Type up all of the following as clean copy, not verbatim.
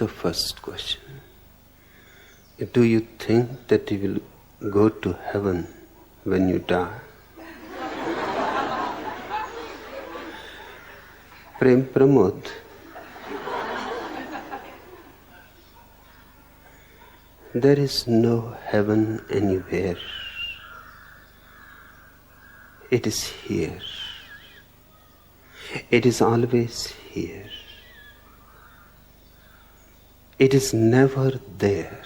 the first question. Do you think that you will go to heaven when you die? Prem Pramod. There is no heaven anywhere. It is here. It is always here. It is never there.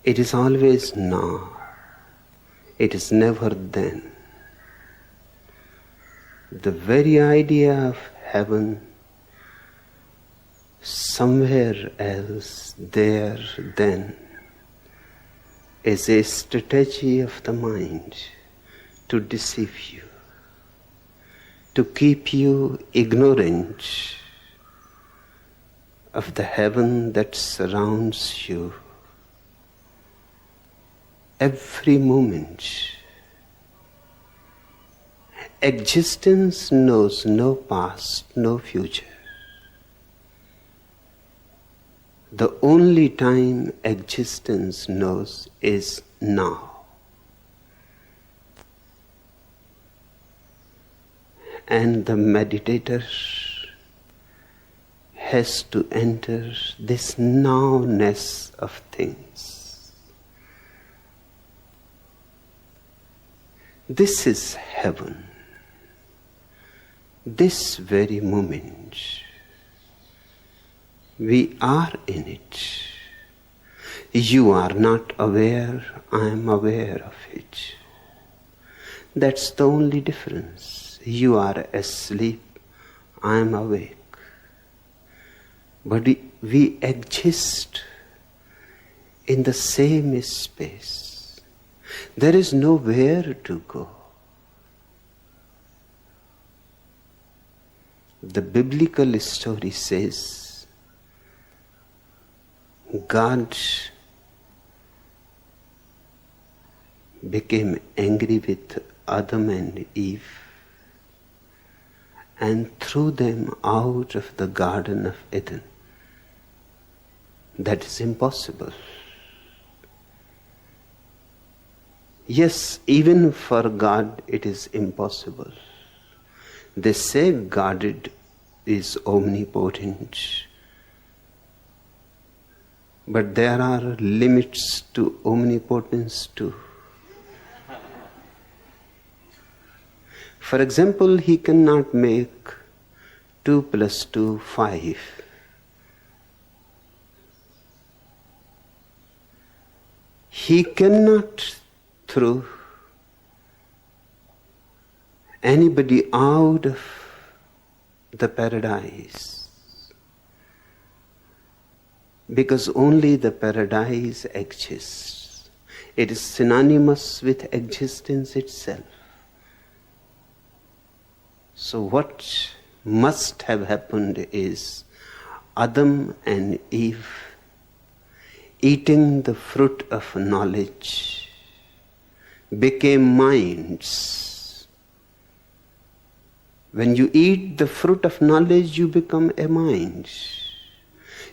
It is always now. It is never then. The very idea of heaven, somewhere else, there, then, is a strategy of the mind to deceive you, to keep you ignorant of the heaven that surrounds you every moment. Existence knows no past, no future. The only time existence knows is now. And the meditator has to enter this nowness of things. This is heaven. This very moment, we are in it. You are not aware, I am aware of it. That's the only difference. You are asleep, I am awake. But we exist in the same space. There is nowhere to go. The biblical story says God became angry with Adam and Eve and threw them out of the Garden of Eden. That is impossible. Yes, even for God it is impossible. They say God is omnipotent, but there are limits to omnipotence too. For example, he cannot make 2 plus 2 5. He cannot throw anybody out of the paradise, because only the paradise exists. It is synonymous with existence itself. So what must have happened is Adam and Eve eating the fruit of knowledge became minds. When you eat the fruit of knowledge, you become a mind.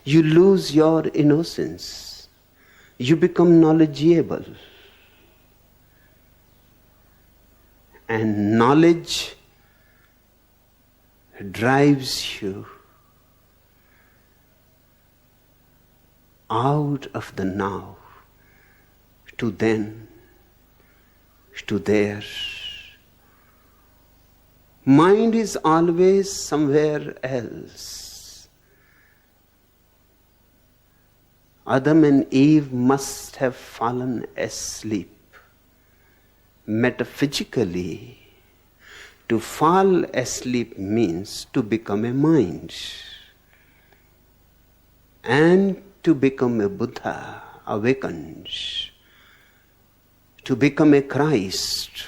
You lose your innocence. You become knowledgeable. And knowledge drives you out of the now to then, to there. Mind is always somewhere else. Adam and Eve must have fallen asleep. Metaphysically, to fall asleep means to become a mind. And to become a Buddha, awakened. To become a Christ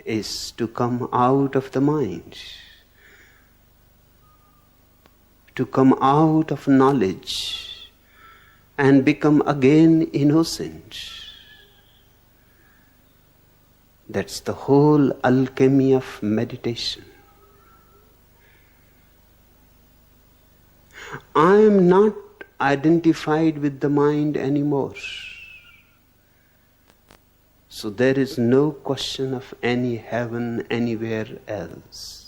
is to come out of the mind, to come out of knowledge and become again innocent. That's the whole alchemy of meditation. I am not identified with the mind anymore. So there is no question of any heaven anywhere else.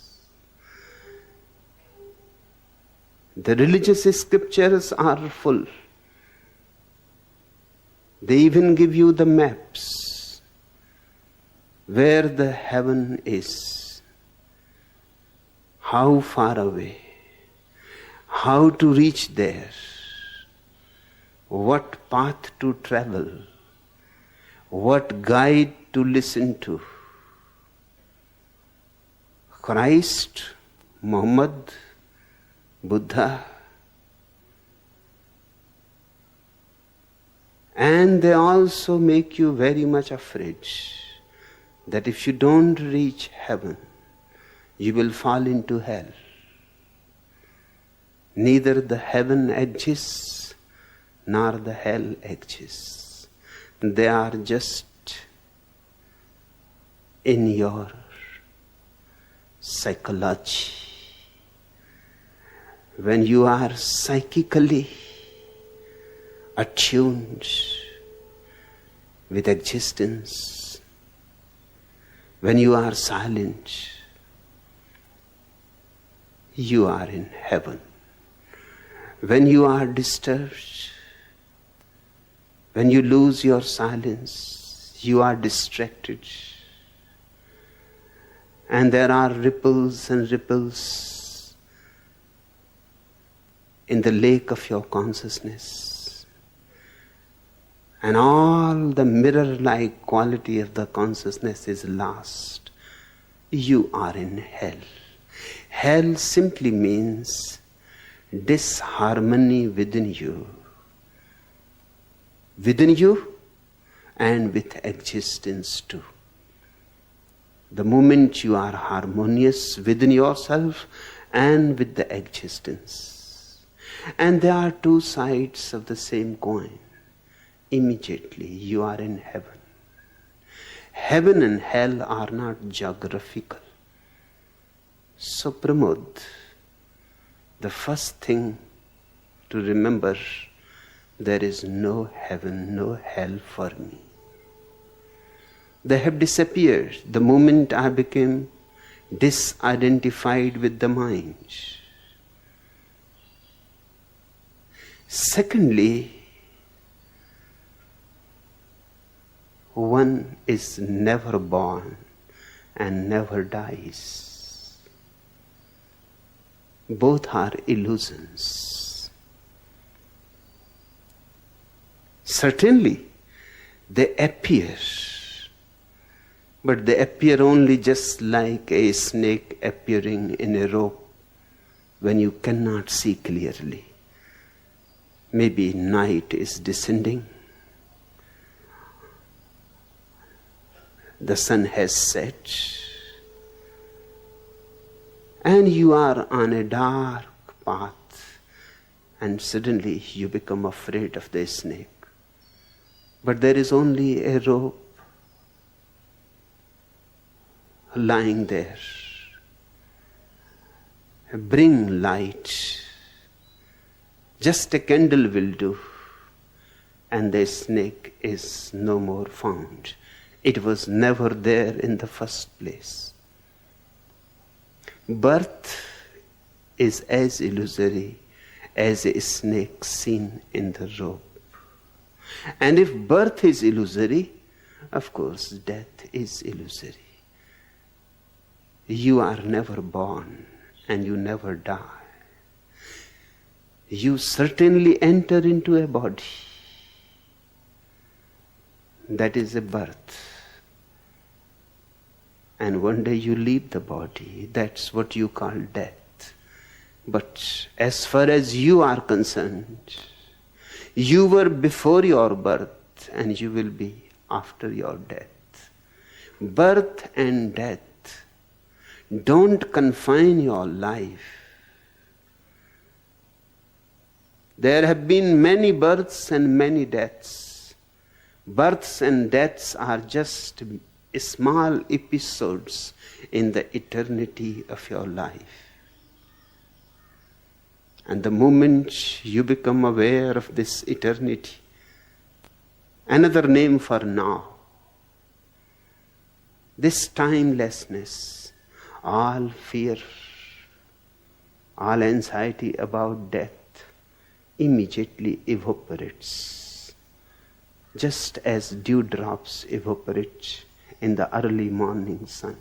The religious scriptures are full. They even give you the maps where the heaven is, how far away, how to reach there, what path to travel, what guide to listen to. Christ, Muhammad, Buddha. And they also make you very much afraid that if you don't reach heaven, you will fall into hell. Neither the heaven exists nor the hell exists. They are just in your psychology. When you are psychically attuned with existence, when you are silent, you are in heaven. When you are disturbed, when you lose your silence, you are distracted. And there are ripples and ripples in the lake of your consciousness. And all the mirror-like quality of the consciousness is lost. You are in hell. Hell simply means disharmony within you and with existence too. The moment you are harmonious within yourself and with the existence, and there are two sides of the same coin, immediately you are in heaven. Heaven and hell are not geographical. So Pramod, the first thing to remember, there is no heaven, no hell for me. They have disappeared the moment I became disidentified with the mind. Secondly, one is never born and never dies. Both are illusions. Certainly, they appear, but they appear only just like a snake appearing in a rope when you cannot see clearly. Maybe night is descending. The sun has set. And you are on a dark path. And suddenly you become afraid of the snake. But there is only a rope lying there. Bring light. Just a candle will do. And the snake is no more found. It was never there in the first place. Birth is as illusory as a snake seen in the rope. And if birth is illusory, of course death is illusory. You are never born and you never die. You certainly enter into a body. That is a birth. And one day you leave the body. That's what you call death. But as far as you are concerned, you were before your birth and you will be after your death. Birth and death don't confine your life. There have been many births and many deaths. Births and deaths are just small episodes in the eternity of your life. And the moment you become aware of this eternity, another name for now, this timelessness, all fear, all anxiety about death immediately evaporates, just as dewdrops evaporate in the early morning sun.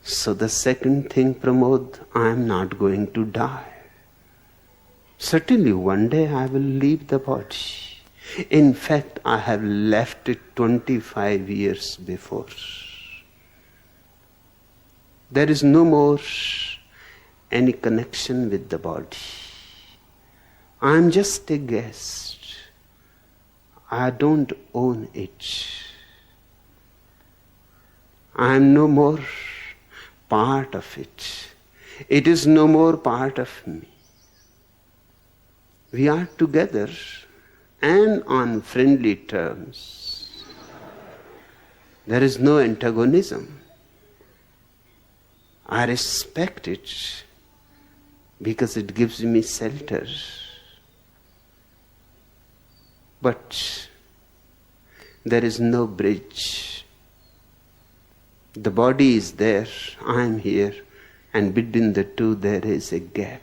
So the second thing, Pramod, I am not going to die. Certainly one day I will leave the body. In fact, I have left it 25 years before. There is no more any connection with the body. I am just a guest. I don't own it. I am no more part of it. It is no more part of me. We are together and on friendly terms. There is no antagonism. I respect it because it gives me shelter. But there is no bridge. The body is there, I am here, and between the two there is a gap.